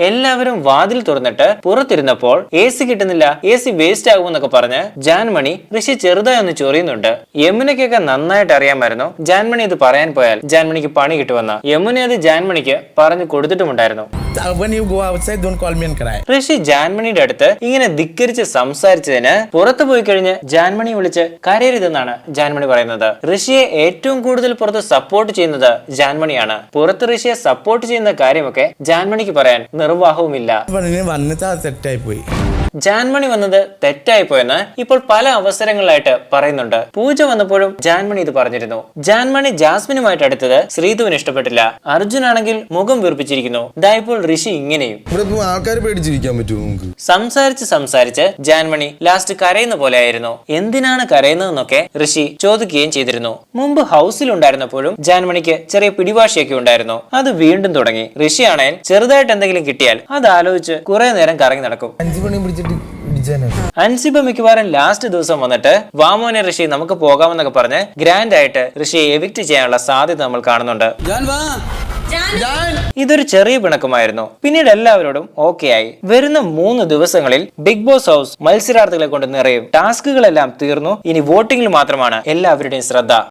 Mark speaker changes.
Speaker 1: എല്ലാവരും വാതിൽ തുറന്നിട്ട് പുറത്തിരുന്നപ്പോൾ എ സി കിട്ടുന്നില്ല, എ സി വേസ്റ്റ് ആകുമെന്നൊക്കെ പറഞ്ഞ് ജാൻമണി ഋഷി ചെറുതായി ഒന്ന് ചൊറിയുന്നുണ്ട്. യമുനയ്ക്കൊക്കെ നന്നായിട്ട് അറിയാമായിരുന്നു ജാൻമണി ഇത് പറയാൻ പോയാൽ ജാൻമണിക്ക് പണി കിട്ടുമെന്ന്. യമുന അത് ജാൻമണിക്ക് പറഞ്ഞു കൊടുത്തിട്ടുമുണ്ടായിരുന്നു. ഋഷി ജാൻമണിയുടെ അടുത്ത് ഇങ്ങനെ ധിക്കരിച്ച് സംസാരിച്ചതിന് പുറത്തു പോയി കഴിഞ്ഞ് ജാൻമണി വിളിച്ച് കരയരുതെന്നാണ് ജാൻമണി പറയുന്നത്. ഋഷിയെ ഏറ്റവും കൂടുതൽ പുറത്ത് സപ്പോർട്ട് ചെയ്യുന്നത് ജാൻമണിയാണ്. പുറത്ത് ഋഷിയെ സപ്പോർട്ട് ചെയ്യുന്ന കാര്യമൊക്കെ ജാൻമണിക്ക് പറയാൻ നിർവാഹവുമില്ല. ജാൻമണി വന്നത് തെറ്റായി പോയെന്ന് ഇപ്പോൾ പല അവസരങ്ങളിലായിട്ട് പറയുന്നുണ്ട്. പൂജ വന്നപ്പോഴും ജാൻമണി ഇത് പറഞ്ഞിരുന്നു. ജാൻമണി ജാസ്മിനുമായിട്ട് അടുത്തത് ശ്രീധുവിന് ഇഷ്ടപ്പെട്ടില്ല. അർജുനാണെങ്കിൽ മുഖം വീർപ്പിച്ചിരിക്കുന്നു. ഇപ്പോൾ ഋഷി ഇങ്ങനെയും സംസാരിച്ച് ജാൻമണി ലാസ്റ്റ് കരയുന്ന പോലെ ആയിരുന്നു. എന്തിനാണ് കരയുന്നതെന്നൊക്കെ ഋഷി ചോദിക്കുകയും ചെയ്തിരുന്നു. മുമ്പ് ഹൗസിലുണ്ടായിരുന്നപ്പോഴും ജാൻമണിക്ക് ചെറിയ പിടിവാശിയൊക്കെ ഉണ്ടായിരുന്നു. അത് വീണ്ടും തുടങ്ങി. ഋഷിയാണെങ്കിൽ ചെറുതായിട്ട് എന്തെങ്കിലും കിട്ടിയാൽ അത് ആലോചിച്ച് കുറെ നേരം കറങ്ങി നടക്കും. അൻസിബ മിക്കവാറും ലാസ്റ്റ് ദിവസം വന്നിട്ട് വാമോനെ ഋഷി നമുക്ക് പോകാമെന്നൊക്കെ പറഞ്ഞ് ഗ്രാൻഡ് ആയിട്ട് ഋഷിയെ എവിക്റ്റ് ചെയ്യാനുള്ള സാധ്യത നമ്മൾ കാണുന്നുണ്ട്. ഇതൊരു ചെറിയ പിണക്കമായിരുന്നു. പിന്നീട് എല്ലാവരോടും ഓക്കെ ആയി. വരുന്ന 3 ദിവസങ്ങളിൽ ബിഗ് ബോസ് ഹൗസ് മത്സരാർത്ഥികളെ കൊണ്ട് നിറയും. ടാസ്കുകളെല്ലാം തീർന്നു. ഇനി വോട്ടിംഗിൽ മാത്രമാണ് എല്ലാവരുടെയും ശ്രദ്ധ.